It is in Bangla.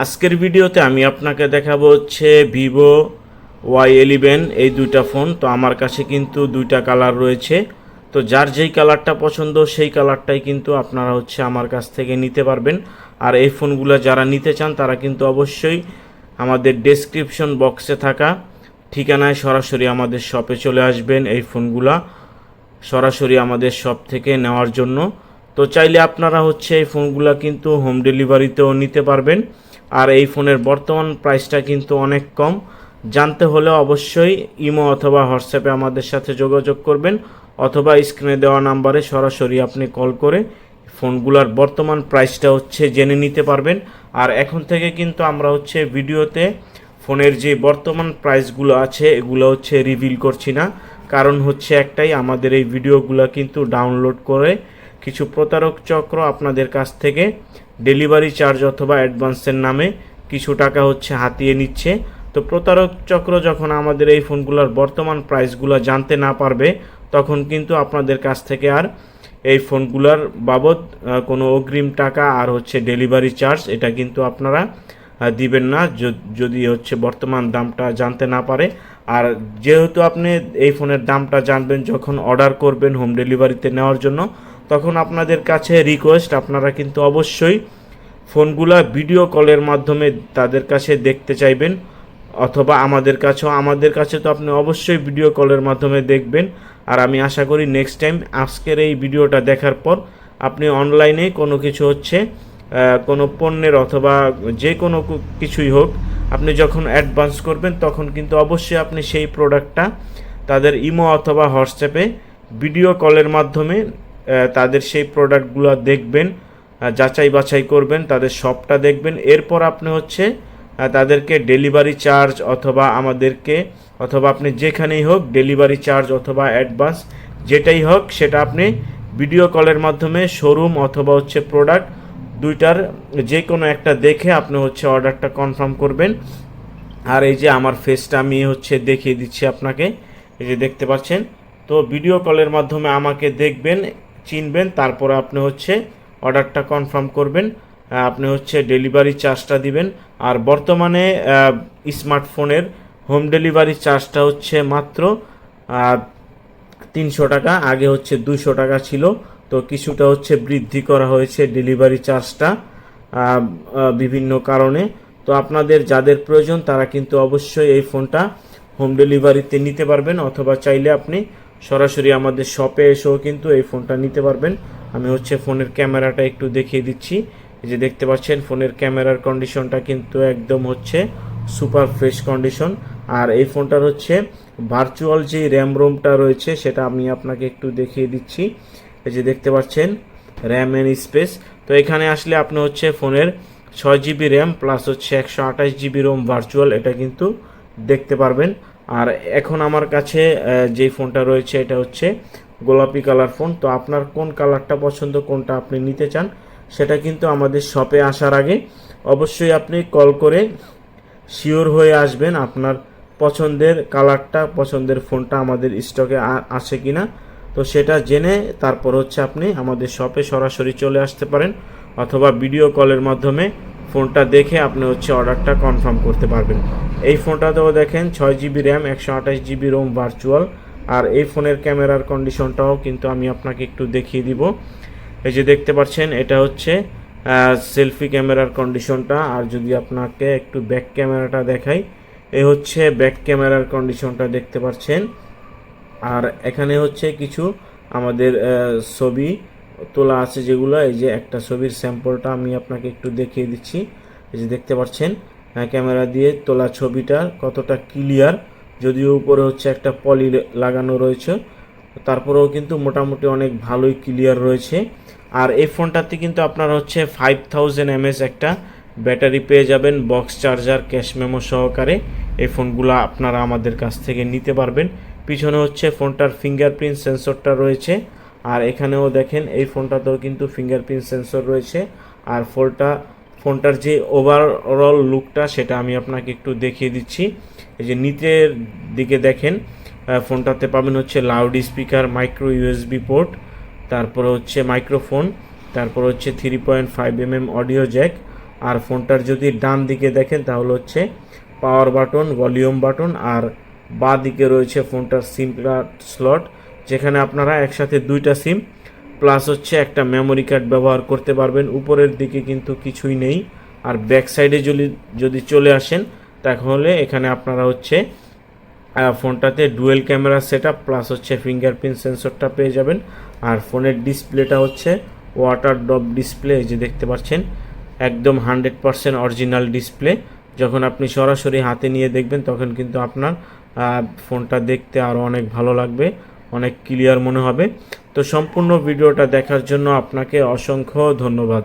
আজকের ভিডিওতে আমি আপনাকে দেখাবো হচ্ছে ভিভো Y11 এই দুইটা ফোন। তো আমার কাছে কিন্তু দুইটা কালার রয়েছে। তো যার যেই কালারটা পছন্দ সেই কালারটাই কিন্তু আপনারা হচ্ছে আমার কাছ থেকে নিতে পারবেন। আর এই ফোনগুলো যারা নিতে চান তারা কিন্তু অবশ্যই আমাদের ডেসক্রিপশন বক্সে থাকা ঠিকানায় সরাসরি আমাদের শপে চলে আসবেন এই ফোনগুলা সরাসরি আমাদের শপ থেকে নেওয়ার জন্য। তো চাইলে আপনারা হচ্ছে এই ফোনগুলো কিন্তু হোম ডেলিভারিতেও নিতে পারবেন। আর এই ফোনের বর্তমান প্রাইসটা কিন্তু অনেক কম। জানতে হলে অবশ্যই ইমো অথবা হোয়াটসঅ্যাপে আমাদের সাথে যোগাযোগ করবেন, অথবা স্ক্রিনে দেওয়া নাম্বারে সরাসরি আপনি কল করে ফোনগুলোর বর্তমান প্রাইসটা হচ্ছে জেনে নিতে পারবেন। আর এখন থেকে কিন্তু আমরা হচ্ছে ভিডিওতে ফোনের যে বর্তমান প্রাইসগুলো আছে এগুলো হচ্ছে রিভিল করছি না, কারণ হচ্ছে একটাই, আমাদের এই ভিডিওগুলো কিন্তু ডাউনলোড করে কিছু প্রতারক চক্র আপনাদের কাছ থেকে ডেলিভারি চার্জ অথবা অ্যাডভান্সের নামে কিছু টাকা হচ্ছে হাতিয়ে নিচ্ছে। তো প্রতারক চক্র যখন আমাদের এই ফোনগুলোর বর্তমান প্রাইসগুলো জানতে না পারবে, তখন কিন্তু আপনাদের কাছ থেকে আর এই ফোনগুলোর বাবদ কোনো অগ্রিম টাকা আর হচ্ছে ডেলিভারি চার্জ এটা কিন্তু আপনারা দিবেন না, যদি হচ্ছে বর্তমান দামটা জানতে না পারে। আর যেহেতু আপনি এই ফোনের দামটা জানবেন যখন অর্ডার করবেন হোম ডেলিভারিতে নেওয়ার জন্য, তখন আপনাদের কাছে রিকোয়েস্ট, আপনারা কিন্তু অবশ্যই ফোনগুলা ভিডিও কলের মাধ্যমে তাদের কাছে দেখতে চাইবেন, অথবা আমাদের কাছে তো আপনি অবশ্যই ভিডিও কলের মাধ্যমে দেখবেন। আর আমি আশা করি নেক্সট টাইম আজকের এই ভিডিওটা দেখার পর আপনি অনলাইনে কোনো কিছু হচ্ছে কোনো পণ্যের অথবা যে কোনো কিছুই হোক, আপনি যখন অ্যাডভান্স করবেন তখন কিন্তু অবশ্যই আপনি সেই প্রোডাক্টটা তাদের ইমো অথবা হোয়াটসঅ্যাপে ভিডিও কলের মাধ্যমে তাদের সেই প্রোডাক্টগুলো দেখবেন, যাচাই বাছাই করবেন, তাদের শপটা দেখবেন। এরপর আপনি হচ্ছে তাদেরকে ডেলিভারি চার্জ অথবা অথবা আপনি যেখানেই হোক ডেলিভারি চার্জ অথবা অ্যাডভান্স যেটাই হোক সেটা আপনি ভিডিও কলের মাধ্যমে শোরুম অথবা হচ্ছে প্রোডাক্ট দুইটার যে কোনো একটা দেখে আপনি হচ্ছে অর্ডারটা কনফার্ম করবেন। আর এই যে আমার ফেসটা আমি হচ্ছে দেখিয়ে দিচ্ছি আপনাকে, এই যে দেখতে পাচ্ছেন। তো ভিডিও কলের মাধ্যমে আমাকে দেখবেন, চিনবেন, তারপরে আপনি হচ্ছে অর্ডারটা কনফার্ম করবেন, আপনি হচ্ছে ডেলিভারি চার্জটা দিবেন। আর বর্তমানে স্মার্টফোনের হোম ডেলিভারি চার্জটা হচ্ছে মাত্র 300 টাকা, আগে হচ্ছে 200 টাকা ছিল। তো কিছুটা হচ্ছে বৃদ্ধি করা হয়েছে ডেলিভারি চার্জটা বিভিন্ন কারণে। তো আপনাদের যাদের প্রয়োজন তারা কিন্তু অবশ্যই এই ফোনটা হোম ডেলিভারিতে নিতে পারবেন, অথবা চাইলে আপনি সরাসরি আমাদের শপে এসেও কিন্তু এই ফোনটা নিতে পারবেন। আমি হচ্ছে ফোনের ক্যামেরাটা একটু দেখিয়ে দিচ্ছি। এই যে দেখতে পাচ্ছেন ফোনের ক্যামেরার কন্ডিশনটা কিন্তু একদম হচ্ছে সুপার ফ্রেশ কন্ডিশন। আর এই ফোনটার হচ্ছে ভার্চুয়াল যে র্যাম রোমটা রয়েছে সেটা আমি আপনাকে একটু দেখিয়ে দিচ্ছি। এই যে দেখতে পাচ্ছেন র্যাম অ্যান্ড স্পেস। তো এখানে আসলে আপনি হচ্ছে ফোনের 6 জিবি র্যাম প্লাস হচ্ছে 128 জিবি রোম ভার্চুয়াল এটা কিন্তু দেখতে পারবেন। আর এখন আমার কাছে যেই ফোনটা রয়েছে এটা হচ্ছে গোলাপি কালার ফোন। তো আপনার কোন কালারটা পছন্দ, কোনটা আপনি নিতে চান, সেটা কিন্তু আমাদের শপে আসার আগে অবশ্যই আপনি কল করে শিওর হয়ে আসবেন আপনার পছন্দের কালারটা, পছন্দের ফোনটা আমাদের স্টকে আছে কিনা। তো সেটা জেনে তারপর হচ্ছে আপনি আমাদের শপে সরাসরি চলে আসতে পারেন, অথবা ভিডিও কলের মাধ্যমে ফোনটা দেখে আপনি হচ্ছে অর্ডারটা কনফার্ম করতে পারবেন। এই ফোনটাতেও দেখেন 6 GB RAM 128 GB ROM virtual. আর এই ফোনের ক্যামেরার কন্ডিশনটাও কিন্তু আমি আপনাকে একটু দেখিয়ে দিব। এই যে দেখতে পাচ্ছেন এটা হচ্ছে সেলফি ক্যামেরার কন্ডিশনটা। আর যদি আপনাকে একটু ব্যাক ক্যামেরাটা দেখাই, এই হচ্ছে ব্যাক ক্যামেরার কন্ডিশনটা দেখতে পাচ্ছেন। আর এখানে হচ্ছে কিছু আমাদের ছবি তোলা আছে যেগুলো, এই যে একটা ছবির স্যাম্পলটা আমি আপনাকে একটু দেখিয়ে দিচ্ছি। এই যে দেখতে পাচ্ছেন ক্যামেরা দিয়ে তোলা ছবিটা কতটা ক্লিয়ার, যদিও উপরে হচ্ছে একটা পলি লাগানো রয়েছে, তারপরেও কিন্তু মোটামুটি অনেক ভালোই ক্লিয়ার রয়েছে। আর এই ফোনটাতে কিন্তু আপনারা হচ্ছে 5000 mAh একটা ব্যাটারি পেয়ে যাবেন, বক্স চার্জার, ক্যাশ মেমো সহকারে। এই ফোনগুলো আপনারা আমাদের কাছ থেকে নিতে পারবেন। পিছনে হচ্ছে ফোনটার ফিঙ্গারপ্রিন্ট সেন্সরটা রয়েছে। আর এখানেও দেখেন এই ফোনটাতেও কিন্তু ফিঙ্গারপ্রিন্ট সেন্সর রয়েছে। আর ফোনটার যে ওভারঅল লুকটা সেটা আমি আপনাকে একটু দেখিয়ে দিচ্ছি। এই যে নিচের দিকে দেখেন ফোনটাতে পাবেন হচ্ছে loud speaker, micro USB port, তারপরে হচ্ছে মাইক্রোফোন, তারপর হচ্ছে 3.5 mm অডিও জ্যাক, আর ফোনটার যদি ডান দিকে দেখেন তাহলে হচ্ছে পাওয়ার বাটন, ভলিউম বাটন, আর বাঁ দিকে রয়েছে ফোনটার সিম কার্ড স্লট, যেখানে আপনারা একসাথে দুইটা সিম প্লাস হচ্ছে একটা মেমোরি কার্ড ব্যবহার করতে পারবেন। উপরের দিকে কিন্তু কিছুই নেই। আর ব্যাক সাইডে যদি চলে আসেন তাহলে এখানে আপনারা হচ্ছে ফোনটাতে ডুয়েল ক্যামেরা সেটআপ প্লাস হচ্ছে ফিঙ্গারপ্রিন্ট সেন্সরটা পেয়ে যাবেন। আর ফোনের ডিসপ্লেটা হচ্ছে ওয়াটার ড্রপ ডিসপ্লে, যে দেখতে পাচ্ছেন একদম 100% অরিজিনাল ডিসপ্লে। যখন আপনি সরাসরি হাতে নিয়ে দেখবেন তখন কিন্তু আপনার ফোনটা দেখতে আরও অনেক ভালো লাগবে, অনেক ক্লিয়ার মনে হবে। তো সম্পূর্ণ ভিডিওটা দেখার জন্য আপনাকে অসংখ্য ধন্যবাদ।